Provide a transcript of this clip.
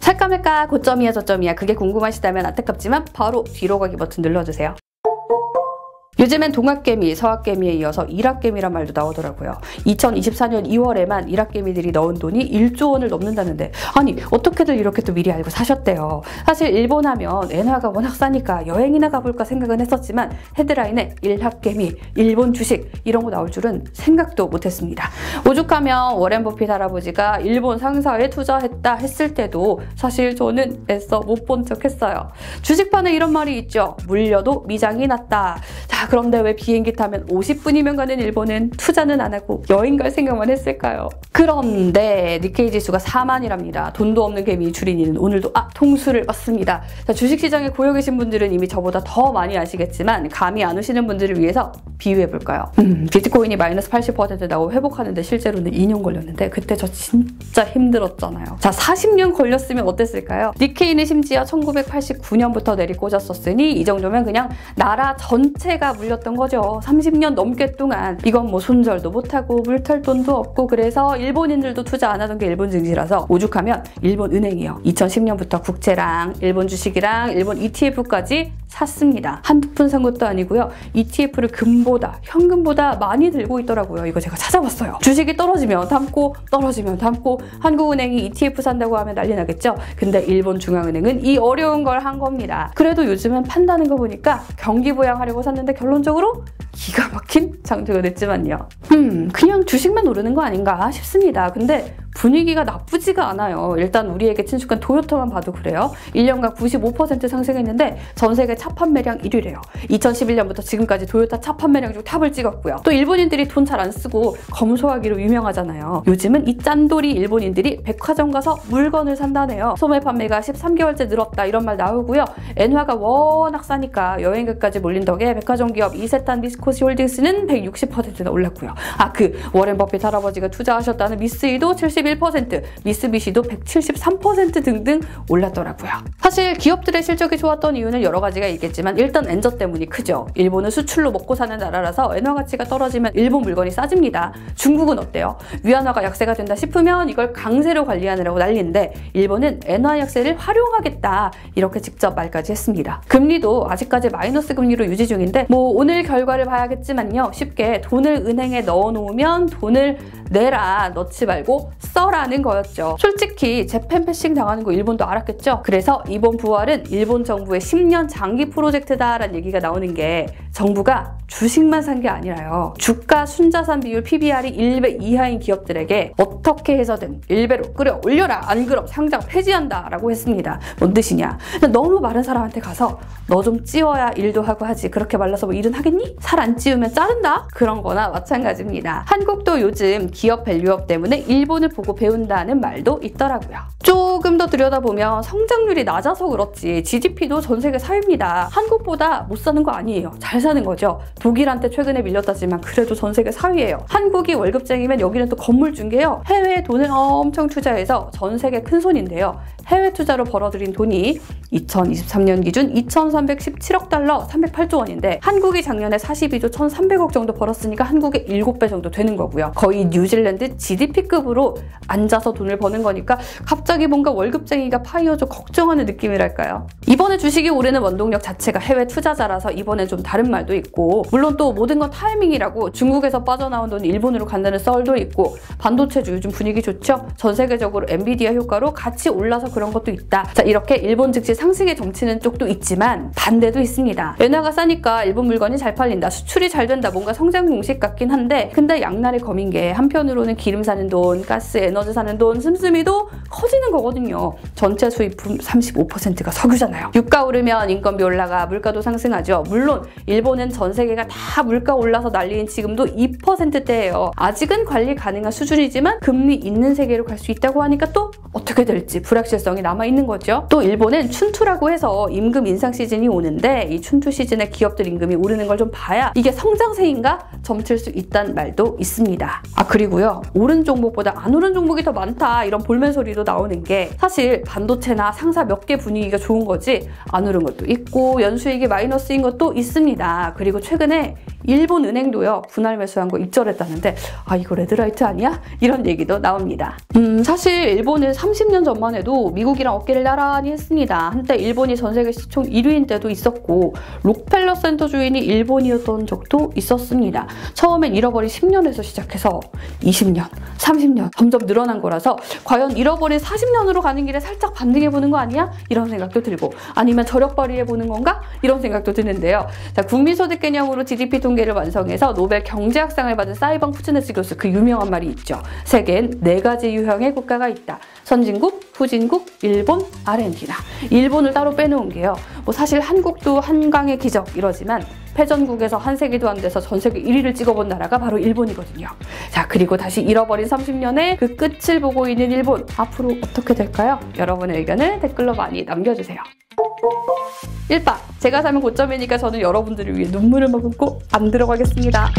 살까 말까 고점이야 저점이야 그게 궁금하시다면 안타깝지만 바로 뒤로 가기 버튼 눌러주세요. 요즘엔 동학개미, 서학개미에 이어서 일학개미란 말도 나오더라고요. 2024년 2월에만 일학개미들이 넣은 돈이 1조 원을 넘는다는데 아니 어떻게들 이렇게 또 미리 알고 사셨대요. 사실 일본 하면 엔화가 워낙 싸니까 여행이나 가볼까 생각은 했었지만 헤드라인에 일학개미, 일본 주식 이런 거 나올 줄은 생각도 못했습니다. 오죽하면 워렌 버핏 할아버지가 일본 상사에 투자했다 했을 때도 사실 저는 애써 못 본 척 했어요. 주식판에 이런 말이 있죠. 물려도 미장이 났다. 자, 그런데 왜 비행기 타면 50분이면 가는 일본은 투자는 안 하고 여행 갈 생각만 했을까요? 그런데 니케이 지수가 4만이랍니다. 돈도 없는 개미 주린이는 오늘도 통수를 받습니다. 자, 주식시장에 고여 계신 분들은 이미 저보다 더 많이 아시겠지만 감이 안 오시는 분들을 위해서 비유해볼까요? 비트코인이 마이너스 80% 나오고 회복하는데 실제로는 2년 걸렸는데 그때 저 진짜 힘들었잖아요. 자, 40년 걸렸으면 어땠을까요? 니케이는 심지어 1989년부터 내리꽂았었으니 이 정도면 그냥 나라 전체가 물렸던 거죠. 30년 넘게 동안. 이건 뭐 손절도 못하고 물탈 돈도 없고 그래서 일본인들도 투자 안 하던 게 일본 증시라서 오죽하면 일본 은행이요. 2010년부터 국채랑 일본 주식이랑 일본 ETF까지 샀습니다. 한두 푼 산 것도 아니고요. ETF를 금보다 현금보다 많이 들고 있더라고요. 이거 제가 찾아봤어요. 주식이 떨어지면 담고 떨어지면 담고 한국은행이 ETF 산다고 하면 난리 나겠죠. 근데 일본 중앙은행은 이 어려운 걸 한 겁니다. 그래도 요즘은 판다는 거 보니까 경기 부양하려고 샀는데 결론적으로 기가 막힌 장조가 됐지만요. 그냥 주식만 오르는 거 아닌가 싶습니다. 근데 분위기가 나쁘지가 않아요. 일단 우리에게 친숙한 도요타만 봐도 그래요. 1년간 95% 상승했는데 전 세계 차 판매량 1위래요. 2011년부터 지금까지 도요타 차 판매량 중 탑을 찍었고요. 또 일본인들이 돈 잘 안 쓰고 검소하기로 유명하잖아요. 요즘은 이 짠돌이 일본인들이 백화점 가서 물건을 산다네요. 소매 판매가 13개월째 늘었다 이런 말 나오고요. 엔화가 워낙 싸니까 여행객까지 몰린 덕에 백화점 기업 이세탄 미스코시 홀딩스는 160%나 올랐고요. 그 워렌 버핏 할아버지가 투자하셨다는 미쓰이도 71%, 미쓰비시도 173% 등등 올랐더라고요. 사실 기업들의 실적이 좋았던 이유는 여러 가지가 있겠지만 일단 엔저 때문이 크죠. 일본은 수출로 먹고 사는 나라라서 엔화 가치가 떨어지면 일본 물건이 싸집니다. 중국은 어때요? 위안화가 약세가 된다 싶으면 이걸 강세로 관리하느라고 난리인데 일본은 엔화 약세를 활용하겠다 이렇게 직접 말까지 했습니다. 금리도 아직까지 마이너스 금리로 유지 중인데 뭐 오늘 결과를 봐야겠지만요. 쉽게 돈을 은행에 넣어놓으면 돈을 내라, 넣지 말고 써라는 거였죠. 솔직히 재팬 패싱 당하는 거 일본도 알았겠죠? 그래서 이번 부활은 일본 정부의 10년 장기 프로젝트다라는 얘기가 나오는 게 정부가 주식만 산 게 아니라요. 주가 순자산 비율 PBR이 1배 이하인 기업들에게 어떻게 해서든 1배로 끌어 올려라. 안 그럼 상장 폐지한다 라고 했습니다. 뭔 뜻이냐? 너무 마른 사람한테 가서 너 좀 찌워야 일도 하고 하지. 그렇게 말라서 뭐 일은 하겠니? 살 안 찌우면 자른다? 그런 거나 마찬가지입니다. 한국도 요즘 기업 밸류업 때문에 일본을 보고 배운다는 말도 있더라고요. 조금 더 들여다보면 성장률이 낮아서 그렇지 GDP도 전 세계 4위입니다. 한국보다 못 사는 거 아니에요. 잘 사는 거죠. 독일한테 최근에 밀렸다지만 그래도 전 세계 4위예요. 한국이 월급쟁이면 여기는 또 건물중개요. 해외에 돈을 엄청 투자해서 전 세계 큰손인데요. 해외 투자로 벌어들인 돈이 2023년 기준 2,317억 달러 308조 원인데 한국이 작년에 42조 1,300억 정도 벌었으니까 한국의 7배 정도 되는 거고요. 거의 뉴질랜드 GDP급으로 앉아서 돈을 버는 거니까 갑자기 뭔가 월급쟁이가 파이어져 걱정하는 느낌이랄까요? 이번에 주식이 오르는 원동력 자체가 해외 투자자라서 이번엔 좀 다른 말도 있고 물론 또 모든 건 타이밍이라고 중국에서 빠져나온 돈이 일본으로 간다는 썰도 있고 반도체주 요즘 분위기 좋죠? 전 세계적으로 엔비디아 효과로 같이 올라서 그런 것도 있다. 자, 이렇게 일본 즉시 상승에 점치는 쪽도 있지만 반대도 있습니다. 엔화가 싸니까 일본 물건이 잘 팔린다. 수출이 잘 된다. 뭔가 성장 공식 같긴 한데 근데 양날의 검인 게 한편으로는 기름 사는 돈, 가스, 에너지 사는 돈, 씀씀이도 커지는 거거든요. 전체 수입품 35%가 석유잖아요. 유가 오르면 인건비 올라가 물가도 상승하죠. 물론 일본은 전 세계가 다 물가 올라서 난리인 지금도 2%대예요. 아직은 관리 가능한 수준이지만 금리 있는 세계로 갈 수 있다고 하니까 또 어떻게 될지 불확실성이 남아있는 거죠. 또 일본은 춘투라고 해서 임금 인상 시즌이 오는데 이 춘투 시즌에 기업들 임금이 오르는 걸 좀 봐야 이게 성장세인가 점칠 수 있다는 말도 있습니다. 그리고요. 오른 종목보다 안 오른 종목이 더 많다 이런 볼멘 소리도 나오는 게 사실 반도체나 상사 몇 개 분위기가 좋은 거지 안 오른 것도 있고 연수익이 마이너스인 것도 있습니다. 그리고 최근에 일본 은행도요. 분할 매수한 거 입절했다는데 이거 레드라이트 아니야? 이런 얘기도 나옵니다. 사실 일본은 30년 전만 해도 미국이랑 어깨를 나란히 했습니다. 한때 일본이 전 세계 시총 1위인 때도 있었고 록펠러 센터 주인이 일본이었던 적도 있었습니다. 처음엔 잃어버린 10년에서 시작해서 20년, 30년 점점 늘어난 거라서 과연 잃어버린 40년으로 가는 길에 살짝 반등해보는 거 아니야? 이런 생각도 들고 아니면 저력 발휘해보는 건가? 이런 생각도 드는데요. 자, 국민소득 개념으로 GDP 통계를 완성해서 노벨 경제학상을 받은 사이방 푸츠네스 교수 그 유명한 말이 있죠. 세계엔 4가지 유형의 국가가 있다. 선진국, 후진국, 일본, 아르헨티나. 일본을 따로 빼놓은 게요. 뭐 사실 한국도 한강의 기적 이러지만 패전국에서 한 세기도 안 돼서 전 세계 1위를 찍어본 나라가 바로 일본이거든요. 자, 그리고 다시 잃어버린 30년의 그 끝을 보고 있는 일본. 앞으로 어떻게 될까요? 여러분의 의견을 댓글로 많이 남겨주세요. 1박! 제가 사면 고점이니까 저는 여러분들을 위해 눈물을 머금고 안 들어가겠습니다.